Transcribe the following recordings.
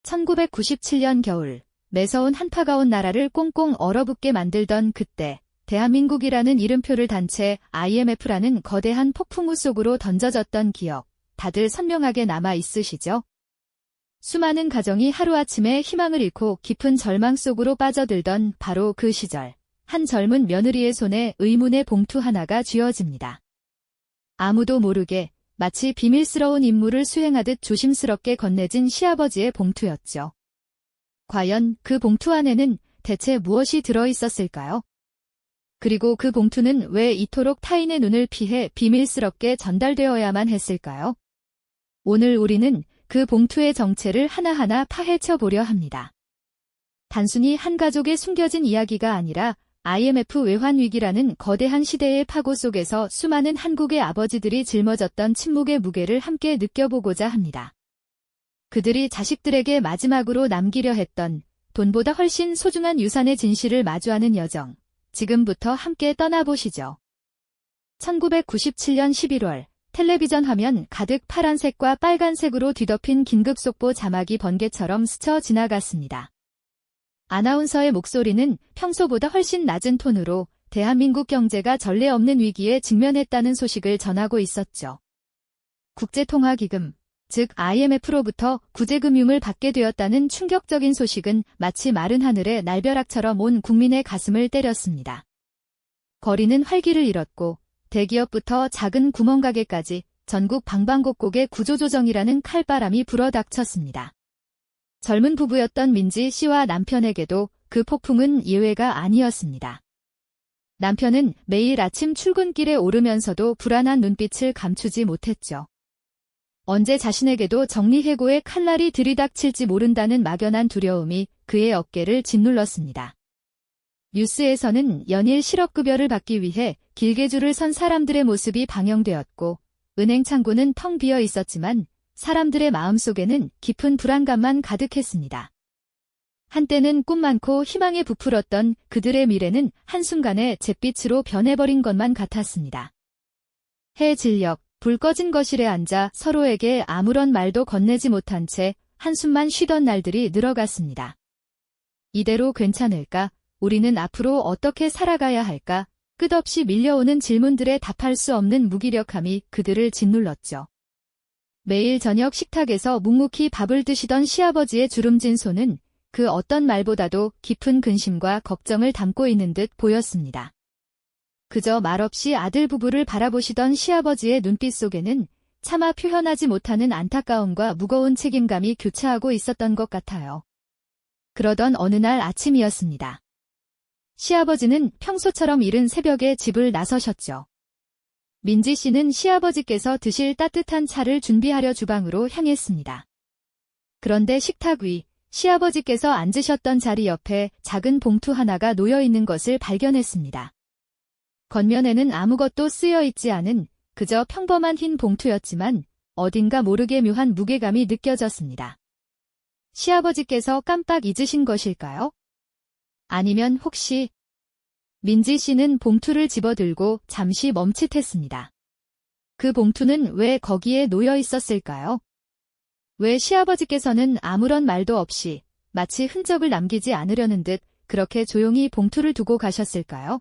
1997년 겨울, 매서운 한파가 온 나라를 꽁꽁 얼어붙게 만들던 그때, 대한민국이라는 이름표를 단 채 IMF라는 거대한 폭풍우 속으로 던져졌던 기억, 다들 선명하게 남아 있으시죠? 수많은 가정이 하루아침에 희망을 잃고 깊은 절망 속으로 빠져들던 바로 그 시절, 한 젊은 며느리의 손에 의문의 봉투 하나가 쥐어집니다. 아무도 모르게 마치 비밀스러운 임무를 수행하듯 조심스럽게 건네진 시아버지의 봉투였죠. 과연 그 봉투 안에는 대체 무엇이 들어있었을까요? 그리고 그 봉투는 왜 이토록 타인의 눈을 피해 비밀스럽게 전달되어야만 했을까요? 오늘 우리는 그 봉투의 정체를 하나하나 파헤쳐 보려 합니다. 단순히 한 가족의 숨겨진 이야기가 아니라 IMF 외환위기라는 거대한 시대의 파고 속에서 수많은 한국의 아버지들이 짊어졌던 침묵의 무게를 함께 느껴보고자 합니다. 그들이 자식들에게 마지막으로 남기려 했던 돈보다 훨씬 소중한 유산의 진실을 마주하는 여정. 지금부터 함께 떠나보시죠. 1997년 11월, 텔레비전 화면 가득 파란색과 빨간색으로 뒤덮인 긴급속보 자막이 번개처럼 스쳐 지나갔습니다. 아나운서의 목소리는 평소보다 훨씬 낮은 톤으로 대한민국 경제가 전례 없는 위기에 직면했다는 소식을 전하고 있었죠. 국제통화기금, 즉 IMF로부터 구제금융을 받게 되었다는 충격적인 소식은 마치 마른 하늘의 날벼락처럼 온 국민의 가슴을 때렸습니다. 거리는 활기를 잃었고 대기업부터 작은 구멍가게까지 전국 방방곡곡에 구조조정이라는 칼바람이 불어닥쳤습니다. 젊은 부부였던 민지 씨와 남편에게도 그 폭풍은 예외가 아니었습니다. 남편은 매일 아침 출근길에 오르면서도 불안한 눈빛을 감추지 못했죠. 언제 자신에게도 정리해고의 칼날이 들이닥칠지 모른다는 막연한 두려움이 그의 어깨를 짓눌렀습니다. 뉴스에서는 연일 실업급여를 받기 위해 길게 줄을 선 사람들의 모습이 방영되었고 은행 창구는 텅 비어 있었지만 사람들의 마음속에는 깊은 불안감만 가득했습니다. 한때는 꿈 많고 희망에 부풀었던 그들의 미래는 한순간에 잿빛으로 변해버린 것만 같았습니다. 해 진력, 불 꺼진 거실에 앉아 서로에게 아무런 말도 건네지 못한 채 한숨만 쉬던 날들이 늘어갔습니다. 이대로 괜찮을까? 우리는 앞으로 어떻게 살아가야 할까? 끝없이 밀려오는 질문들에 답할 수 없는 무기력함이 그들을 짓눌렀죠. 매일 저녁 식탁에서 묵묵히 밥을 드시던 시아버지의 주름진 손은 그 어떤 말보다도 깊은 근심과 걱정을 담고 있는 듯 보였습니다. 그저 말없이 아들 부부를 바라보시던 시아버지의 눈빛 속에는 차마 표현하지 못하는 안타까움과 무거운 책임감이 교차하고 있었던 것 같아요. 그러던 어느 날 아침이었습니다. 시아버지는 평소처럼 이른 새벽에 집을 나서셨죠. 민지 씨는 시아버지께서 드실 따뜻한 차를 준비하려 주방으로 향했습니다. 그런데 식탁 위, 시아버지께서 앉으셨던 자리 옆에 작은 봉투 하나가 놓여 있는 것을 발견했습니다. 겉면에는 아무것도 쓰여 있지 않은 그저 평범한 흰 봉투였지만 어딘가 모르게 묘한 무게감이 느껴졌습니다. 시아버지께서 깜빡 잊으신 것일까요? 아니면 혹시... 민지 씨는 봉투를 집어들고 잠시 멈칫했습니다. 그 봉투는 왜 거기에 놓여 있었을까요? 왜 시아버지께서는 아무런 말도 없이 마치 흔적을 남기지 않으려는 듯 그렇게 조용히 봉투를 두고 가셨을까요?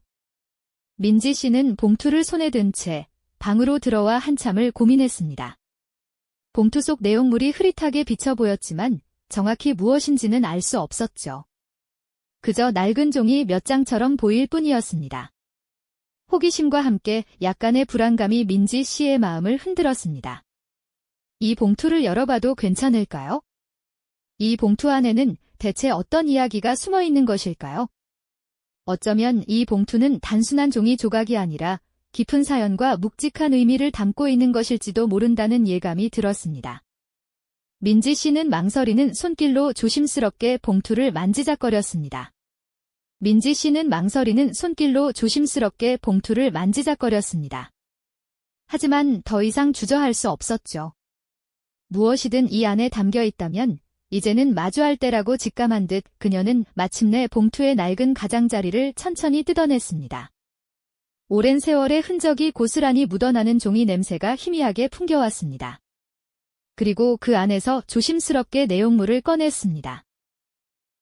민지 씨는 봉투를 손에 든 채 방으로 들어와 한참을 고민했습니다. 봉투 속 내용물이 흐릿하게 비쳐 보였지만 정확히 무엇인지는 알 수 없었죠. 그저 낡은 종이 몇 장처럼 보일 뿐이었습니다. 호기심과 함께 약간의 불안감이 민지 씨의 마음을 흔들었습니다. 이 봉투를 열어봐도 괜찮을까요? 이 봉투 안에는 대체 어떤 이야기가 숨어 있는 것일까요? 어쩌면 이 봉투는 단순한 종이 조각이 아니라 깊은 사연과 묵직한 의미를 담고 있는 것일지도 모른다는 예감이 들었습니다. 민지 씨는 망설이는 손길로 조심스럽게 봉투를 만지작거렸습니다. 하지만 더 이상 주저할 수 없었죠. 무엇이든 이 안에 담겨 있다면 이제는 마주할 때라고 직감한 듯 그녀는 마침내 봉투의 낡은 가장자리를 천천히 뜯어냈습니다. 오랜 세월의 흔적이 고스란히 묻어나는 종이 냄새가 희미하게 풍겨왔습니다. 그리고 그 안에서 조심스럽게 내용물을 꺼냈습니다.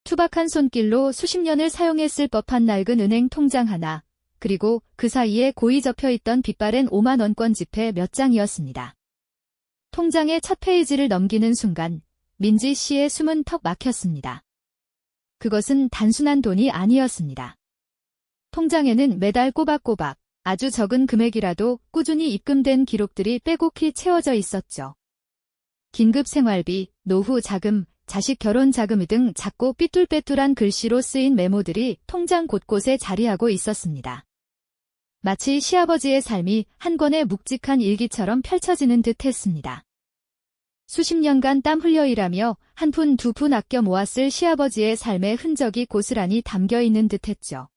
투박한 손길로 수십 년을 사용했을 법한 낡은 은행 통장 하나, 그리고 그 사이에 고이 접혀있던 빛바랜 5만 원권 지폐 몇 장이었습니다. 통장의 첫 페이지를 넘기는 순간 민지 씨의 숨은 턱 막혔습니다. 그것은 단순한 돈이 아니었습니다. 통장에는 매달 꼬박꼬박 아주 적은 금액이라도 꾸준히 입금된 기록들이 빼곡히 채워져 있었죠. 긴급 생활비, 노후 자금, 자식 결혼 자금 등 작고 삐뚤빼뚤한 글씨로 쓰인 메모들이 통장 곳곳에 자리하고 있었습니다. 마치 시아버지의 삶이 한 권의 묵직한 일기처럼 펼쳐지는 듯 했습니다. 수십 년간 땀 흘려 일하며 한 푼 두 푼 아껴 모았을 시아버지의 삶의 흔적이 고스란히 담겨 있는 듯 했죠.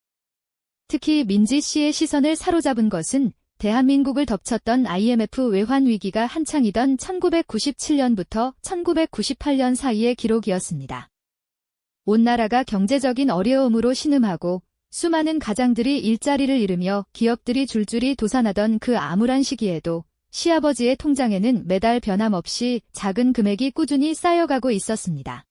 특히 민지 씨의 시선을 사로잡은 것은 대한민국을 덮쳤던 IMF 외환 위기가 한창이던 1997년부터 1998년 사이의 기록이었습니다. 온 나라가 경제적인 어려움으로 신음하고 수많은 가장들이 일자리를 잃으며 기업들이 줄줄이 도산하던 그 암울한 시기에도 시아버지의 통장에는 매달 변함없이 작은 금액이 꾸준히 쌓여가고 있었습니다.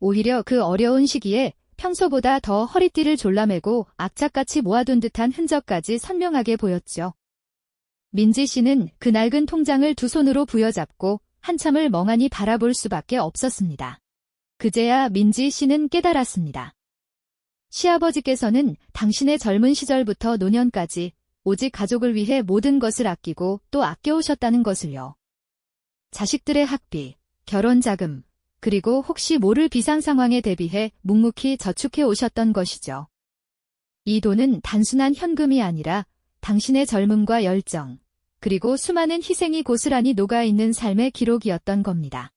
오히려 그 어려운 시기에 평소보다 더 허리띠를 졸라매고 악착같이 모아둔 듯한 흔적까지 선명하게 보였죠. 민지 씨는 그 낡은 통장을 두 손으로 부여잡고 한참을 멍하니 바라볼 수밖에 없었습니다. 그제야 민지 씨는 깨달았습니다. 시아버지께서는 당신의 젊은 시절부터 노년까지 오직 가족을 위해 모든 것을 아끼고 또 아껴오셨다는 것을요. 자식들의 학비, 결혼 자금, 그리고 혹시 모를 비상 상황에 대비해 묵묵히 저축해 오셨던 것이죠. 이 돈은 단순한 현금이 아니라 당신의 젊음과 열정, 그리고 수많은 희생이 고스란히 녹아있는 삶의 기록이었던 겁니다.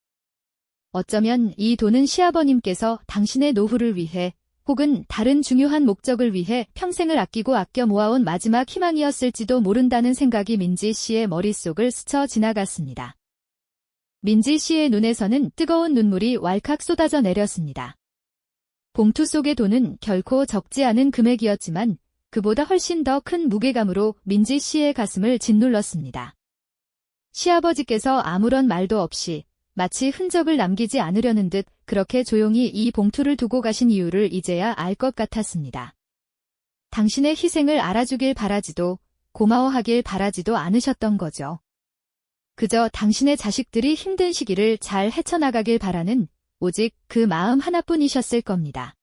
어쩌면 이 돈은 시아버님께서 당신의 노후를 위해 혹은 다른 중요한 목적을 위해 평생을 아끼고 아껴 모아온 마지막 희망이었을지도 모른다는 생각이 민지 씨의 머릿속을 스쳐 지나갔습니다. 민지 씨의 눈에서는 뜨거운 눈물이 왈칵 쏟아져 내렸습니다. 봉투 속의 돈은 결코 적지 않은 금액이었지만 그보다 훨씬 더 큰 무게감으로 민지 씨의 가슴을 짓눌렀습니다. 시아버지께서 아무런 말도 없이 마치 흔적을 남기지 않으려는 듯 그렇게 조용히 이 봉투를 두고 가신 이유를 이제야 알 것 같았습니다. 당신의 희생을 알아주길 바라지도 고마워하길 바라지도 않으셨던 거죠. 그저 당신의 자식들이 힘든 시기를 잘 헤쳐나가길 바라는 오직 그 마음 하나뿐이셨을 겁니다.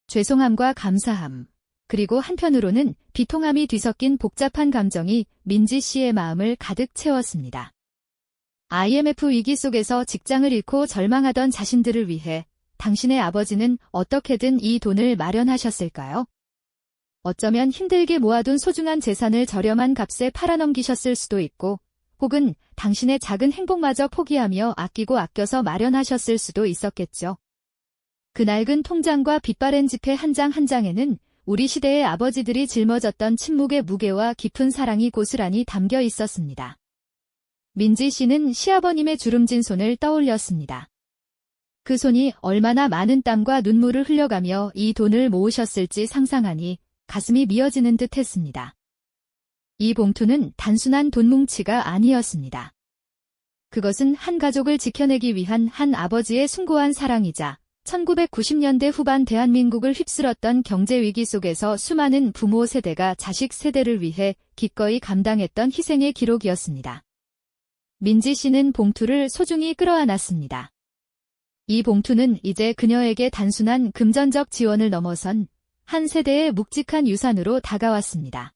죄송함과 감사함, 그리고 한편으로는 비통함이 뒤섞인 복잡한 감정이 민지 씨의 마음을 가득 채웠습니다. IMF 위기 속에서 직장을 잃고 절망하던 자신들을 위해 당신의 아버지는 어떻게든 이 돈을 마련하셨을까요? 어쩌면 힘들게 모아둔 소중한 재산을 저렴한 값에 팔아넘기셨을 수도 있고 혹은 당신의 작은 행복마저 포기하며 아끼고 아껴서 마련하셨을 수도 있었겠죠. 그 낡은 통장과 빛바랜 지폐 한 장 한 장에는 우리 시대의 아버지들이 짊어졌던 침묵의 무게와 깊은 사랑이 고스란히 담겨 있었습니다. 민지 씨는 시아버님의 주름진 손을 떠올렸습니다. 그 손이 얼마나 많은 땀과 눈물을 흘려가며 이 돈을 모으셨을지 상상하니 가슴이 미어지는 듯 했습니다. 이 봉투는 단순한 돈 뭉치가 아니었습니다. 그것은 한 가족을 지켜내기 위한 한 아버지의 숭고한 사랑이자 1990년대 후반 대한민국을 휩쓸었던 경제위기 속에서 수많은 부모 세대가 자식 세대를 위해 기꺼이 감당했던 희생의 기록이었습니다. 민지 씨는 봉투를 소중히 끌어안았습니다. 이 봉투는 이제 그녀에게 단순한 금전적 지원을 넘어선 한 세대의 묵직한 유산으로 다가왔습니다.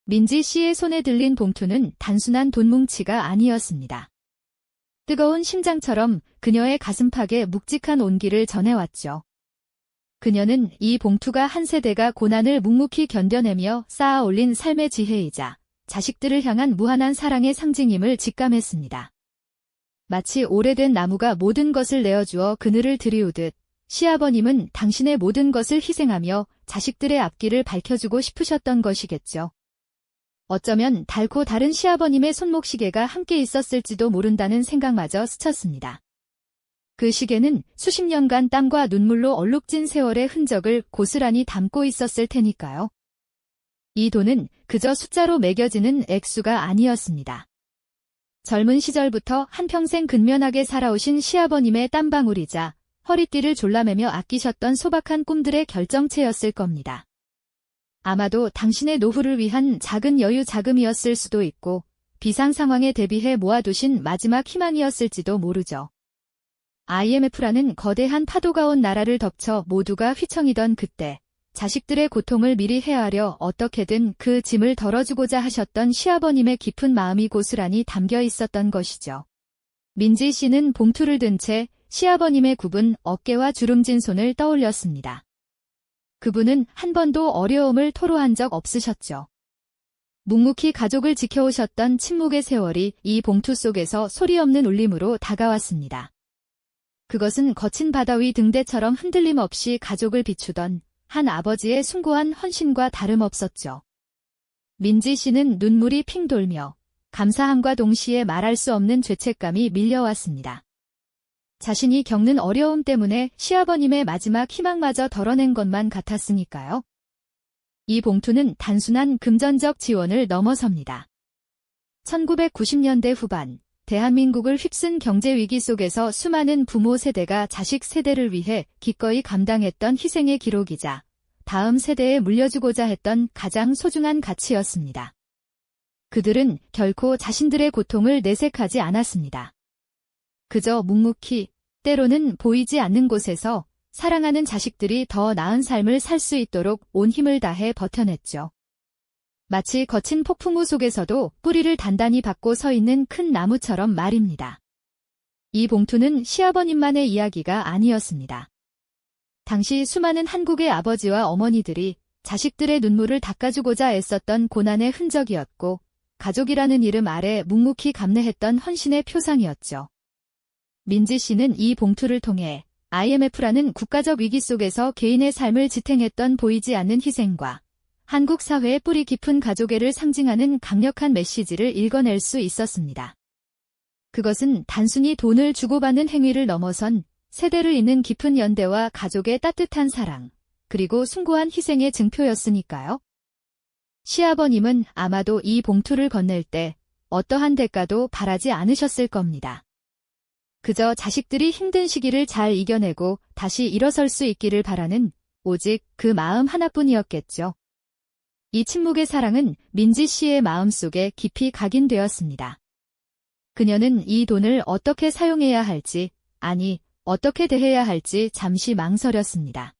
민지 씨의 손에 들린 봉투는 단순한 돈 뭉치가 아니었습니다. 뜨거운 심장처럼 그녀의 가슴팍에 묵직한 온기를 전해왔죠. 그녀는 이 봉투가 한 세대가 고난을 묵묵히 견뎌내며 쌓아 올린 삶의 지혜이자 자식들을 향한 무한한 사랑의 상징임을 직감했습니다. 마치 오래된 나무가 모든 것을 내어주어 그늘을 들이우듯 시아버님은 당신의 모든 것을 희생하며 자식들의 앞길을 밝혀주고 싶으셨던 것이겠죠. 어쩌면 달고 다른 시아버님의 손목시계가 함께 있었을지도 모른다는 생각마저 스쳤습니다. 그 시계는 수십 년간 땀과 눈물로 얼룩진 세월의 흔적을 고스란히 담고 있었을 테니까요. 이 돈은 그저 숫자로 매겨지는 액수가 아니었습니다. 젊은 시절부터 한평생 근면하게 살아오신 시아버님의 땀방울이자 허리띠를 졸라매며 아끼셨던 소박한 꿈들의 결정체였을 겁니다. 아마도 당신의 노후를 위한 작은 여유 자금이었을 수도 있고 비상 상황에 대비해 모아두신 마지막 희망이었을지도 모르죠. IMF라는 거대한 파도가 온 나라를 덮쳐 모두가 휘청이던 그때 자식들의 고통을 미리 헤아려 어떻게든 그 짐을 덜어주고자 하셨던 시아버님의 깊은 마음이 고스란히 담겨 있었던 것이죠. 민지 씨는 봉투를 든 채 시아버님의 굽은 어깨와 주름진 손을 떠올렸습니다. 그분은 한 번도 어려움을 토로한 적 없으셨죠. 묵묵히 가족을 지켜오셨던 침묵의 세월이 이 봉투 속에서 소리 없는 울림으로 다가왔습니다. 그것은 거친 바다 위 등대처럼 흔들림 없이 가족을 비추던 한 아버지의 숭고한 헌신과 다름없었죠. 민지 씨는 눈물이 핑 돌며 감사함과 동시에 말할 수 없는 죄책감이 밀려왔습니다. 자신이 겪는 어려움 때문에 시아버님의 마지막 희망마저 덜어낸 것만 같았으니까요. 이 봉투는 단순한 금전적 지원을 넘어섭니다. 1990년대 후반, 대한민국을 휩쓴 경제위기 속에서 수많은 부모 세대가 자식 세대를 위해 기꺼이 감당했던 희생의 기록이자 다음 세대에 물려주고자 했던 가장 소중한 가치였습니다. 그들은 결코 자신들의 고통을 내색하지 않았습니다. 그저 묵묵히, 때로는 보이지 않는 곳에서 사랑하는 자식들이 더 나은 삶을 살 수 있도록 온 힘을 다해 버텨냈죠. 마치 거친 폭풍우 속에서도 뿌리를 단단히 받고 서 있는 큰 나무처럼 말입니다. 이 봉투는 시아버님만의 이야기가 아니었습니다. 당시 수많은 한국의 아버지와 어머니들이 자식들의 눈물을 닦아주고자 애썼던 고난의 흔적이었고 가족이라는 이름 아래 묵묵히 감내했던 헌신의 표상이었죠. 민지 씨는 이 봉투를 통해 IMF라는 국가적 위기 속에서 개인의 삶을 지탱했던 보이지 않는 희생과 한국 사회의 뿌리 깊은 가족애를 상징하는 강력한 메시지를 읽어낼 수 있었습니다. 그것은 단순히 돈을 주고받는 행위를 넘어선 세대를 잇는 깊은 연대와 가족의 따뜻한 사랑, 그리고 숭고한 희생의 증표였으니까요. 시아버님은 아마도 이 봉투를 건넬 때 어떠한 대가도 바라지 않으셨을 겁니다. 그저 자식들이 힘든 시기를 잘 이겨내고 다시 일어설 수 있기를 바라는 오직 그 마음 하나뿐이었겠죠. 이 침묵의 사랑은 민지 씨의 마음속에 깊이 각인되었습니다. 그녀는 이 돈을 어떻게 사용해야 할지, 아니, 어떻게 대해야 할지 잠시 망설였습니다.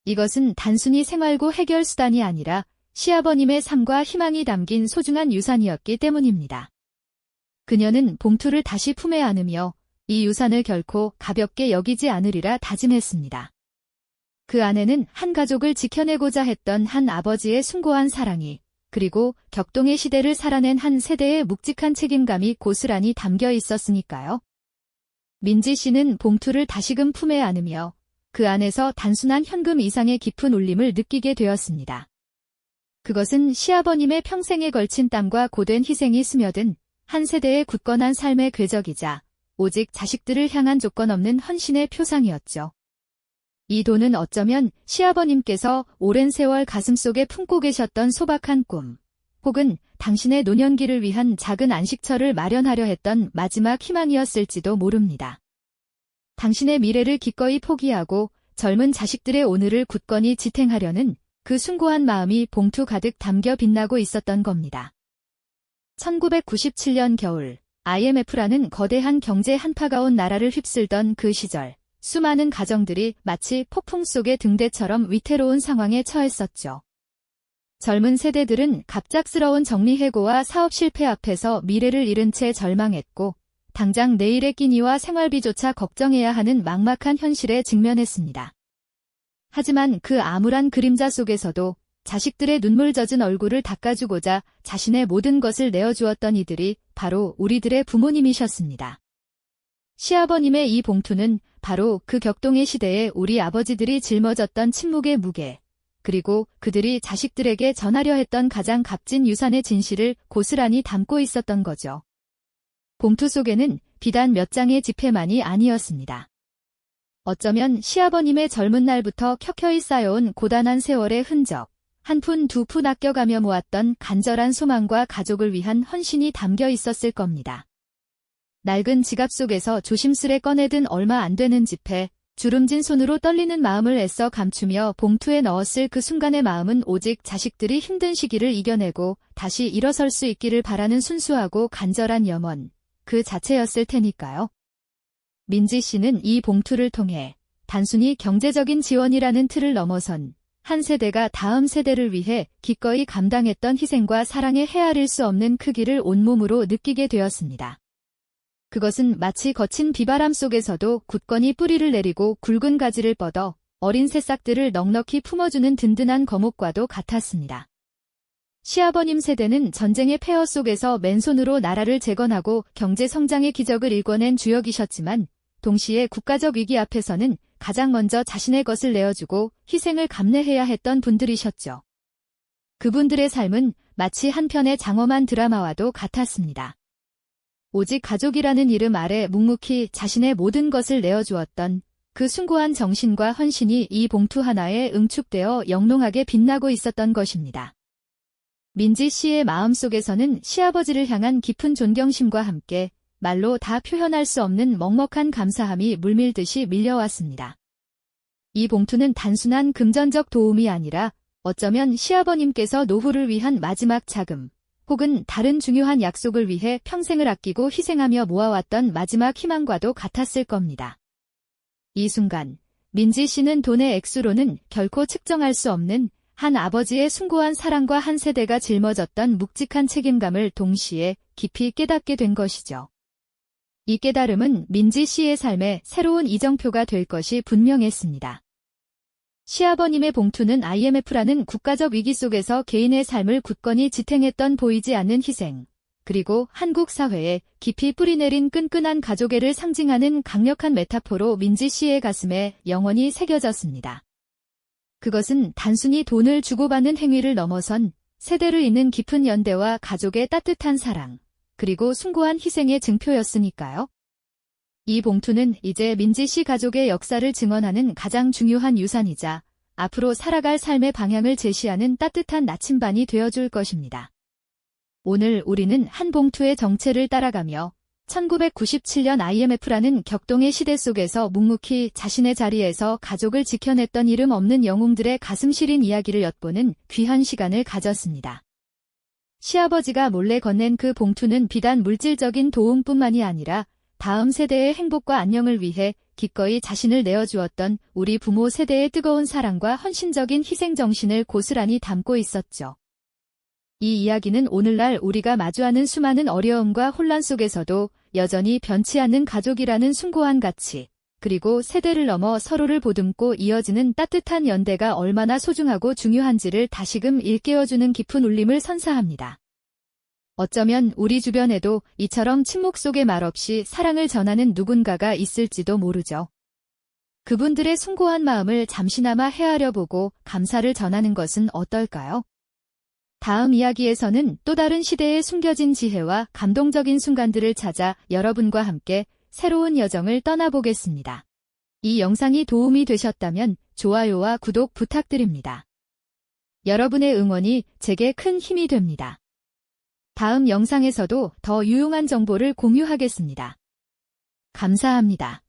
이것은 단순히 생활고 해결 수단이 아니라 시아버님의 삶과 희망이 담긴 소중한 유산이었기 때문입니다. 그녀는 봉투를 다시 품에 안으며 이 유산을 결코 가볍게 여기지 않으리라 다짐했습니다. 그 안에는 한 가족을 지켜내고자 했던 한 아버지의 숭고한 사랑이, 그리고 격동의 시대를 살아낸 한 세대의 묵직한 책임감이 고스란히 담겨 있었으니까요. 민지 씨는 봉투를 다시금 품에 안으며 그 안에서 단순한 현금 이상의 깊은 울림을 느끼게 되었습니다. 그것은 시아버님의 평생에 걸친 땀과 고된 희생이 스며든 한 세대의 굳건한 삶의 궤적이자 오직 자식들을 향한 조건 없는 헌신의 표상이었죠. 이 돈은 어쩌면 시아버님께서 오랜 세월 가슴속에 품고 계셨던 소박한 꿈, 혹은 당신의 노년기를 위한 작은 안식처를 마련하려 했던 마지막 희망이었을지도 모릅니다. 당신의 미래를 기꺼이 포기하고 젊은 자식들의 오늘을 굳건히 지탱하려는 그 숭고한 마음이 봉투 가득 담겨 빛나고 있었던 겁니다. 1997년 겨울, IMF라는 거대한 경제 한파가 온 나라를 휩쓸던 그 시절, 수많은 가정들이 마치 폭풍 속의 등대처럼 위태로운 상황에 처했었죠. 젊은 세대들은 갑작스러운 정리해고와 사업 실패 앞에서 미래를 잃은 채 절망했고, 당장 내일의 끼니와 생활비조차 걱정해야 하는 막막한 현실에 직면했습니다. 하지만 그 암울한 그림자 속에서도 자식들의 눈물 젖은 얼굴을 닦아주고자 자신의 모든 것을 내어주었던 이들이 바로 우리들의 부모님이셨습니다. 시아버님의 이 봉투는 바로 그 격동의 시대에 우리 아버지들이 짊어졌던 침묵의 무게, 그리고 그들이 자식들에게 전하려 했던 가장 값진 유산의 진실을 고스란히 담고 있었던 거죠. 봉투 속에는 비단 몇 장의 지폐만이 아니었습니다. 어쩌면 시아버님의 젊은 날부터 켜켜이 쌓여온 고단한 세월의 흔적, 한 푼 두 푼 아껴가며 모았던 간절한 소망과 가족을 위한 헌신이 담겨 있었을 겁니다. 낡은 지갑 속에서 조심스레 꺼내든 얼마 안 되는 지폐, 주름진 손으로 떨리는 마음을 애써 감추며 봉투에 넣었을 그 순간의 마음은 오직 자식들이 힘든 시기를 이겨내고 다시 일어설 수 있기를 바라는 순수하고 간절한 염원, 그 자체였을 테니까요. 민지 씨는 이 봉투를 통해 단순히 경제적인 지원이라는 틀을 넘어선 한 세대가 다음 세대를 위해 기꺼이 감당했던 희생과 사랑의 헤아릴 수 없는 크기를 온몸으로 느끼게 되었습니다. 그것은 마치 거친 비바람 속에서도 굳건히 뿌리를 내리고 굵은 가지를 뻗어 어린 새싹들을 넉넉히 품어주는 든든한 거목과도 같았습니다. 시아버님 세대는 전쟁의 폐허 속에서 맨손으로 나라를 재건하고 경제 성장의 기적을 일궈낸 주역이셨지만 동시에 국가적 위기 앞에서는 가장 먼저 자신의 것을 내어주고 희생을 감내해야 했던 분들이셨죠. 그분들의 삶은 마치 한 편의 장엄한 드라마와도 같았습니다. 오직 가족이라는 이름 아래 묵묵히 자신의 모든 것을 내어주었던 그 숭고한 정신과 헌신이 이 봉투 하나에 응축되어 영롱하게 빛나고 있었던 것입니다. 민지 씨의 마음속에서는 시아버지를 향한 깊은 존경심과 함께 말로 다 표현할 수 없는 먹먹한 감사함이 물밀듯이 밀려왔습니다. 이 봉투는 단순한 금전적 도움이 아니라 어쩌면 시아버님께서 노후를 위한 마지막 자금, 혹은 다른 중요한 약속을 위해 평생을 아끼고 희생하며 모아왔던 마지막 희망과도 같았을 겁니다. 이 순간, 민지 씨는 돈의 액수로는 결코 측정할 수 없는 한 아버지의 숭고한 사랑과 한 세대가 짊어졌던 묵직한 책임감을 동시에 깊이 깨닫게 된 것이죠. 이 깨달음은 민지 씨의 삶의 새로운 이정표가 될 것이 분명했습니다. 시아버님의 봉투는 IMF라는 국가적 위기 속에서 개인의 삶을 굳건히 지탱했던 보이지 않는 희생, 그리고 한국 사회에 깊이 뿌리내린 끈끈한 가족애를 상징하는 강력한 메타포로 민지 씨의 가슴에 영원히 새겨졌습니다. 그것은 단순히 돈을 주고받는 행위를 넘어선 세대를 잇는 깊은 연대와 가족의 따뜻한 사랑, 그리고 숭고한 희생의 증표였으니까요. 이 봉투는 이제 민지 씨 가족의 역사를 증언하는 가장 중요한 유산이자 앞으로 살아갈 삶의 방향을 제시하는 따뜻한 나침반이 되어줄 것입니다. 오늘 우리는 한 봉투의 정체를 따라가며 1997년 IMF라는 격동의 시대 속에서 묵묵히 자신의 자리에서 가족을 지켜냈던 이름 없는 영웅들의 가슴 시린 이야기를 엿보는 귀한 시간을 가졌습니다. 시아버지가 몰래 건넨 그 봉투는 비단 물질적인 도움뿐만이 아니라 다음 세대의 행복과 안녕을 위해 기꺼이 자신을 내어주었던 우리 부모 세대의 뜨거운 사랑과 헌신적인 희생정신을 고스란히 담고 있었죠. 이 이야기는 오늘날 우리가 마주하는 수많은 어려움과 혼란 속에서도 여전히 변치 않는 가족이라는 숭고한 가치, 그리고 세대를 넘어 서로를 보듬고 이어지는 따뜻한 연대가 얼마나 소중하고 중요한지를 다시금 일깨워주는 깊은 울림을 선사합니다. 어쩌면 우리 주변에도 이처럼 침묵 속에 말없이 사랑을 전하는 누군가가 있을지도 모르죠. 그분들의 숭고한 마음을 잠시나마 헤아려 보고 감사를 전하는 것은 어떨까요? 다음 이야기에서는 또 다른 시대의 숨겨진 지혜와 감동적인 순간들을 찾아 여러분과 함께 새로운 여정을 떠나보겠습니다. 이 영상이 도움이 되셨다면 좋아요와 구독 부탁드립니다. 여러분의 응원이 제게 큰 힘이 됩니다. 다음 영상에서도 더 유용한 정보를 공유하겠습니다. 감사합니다.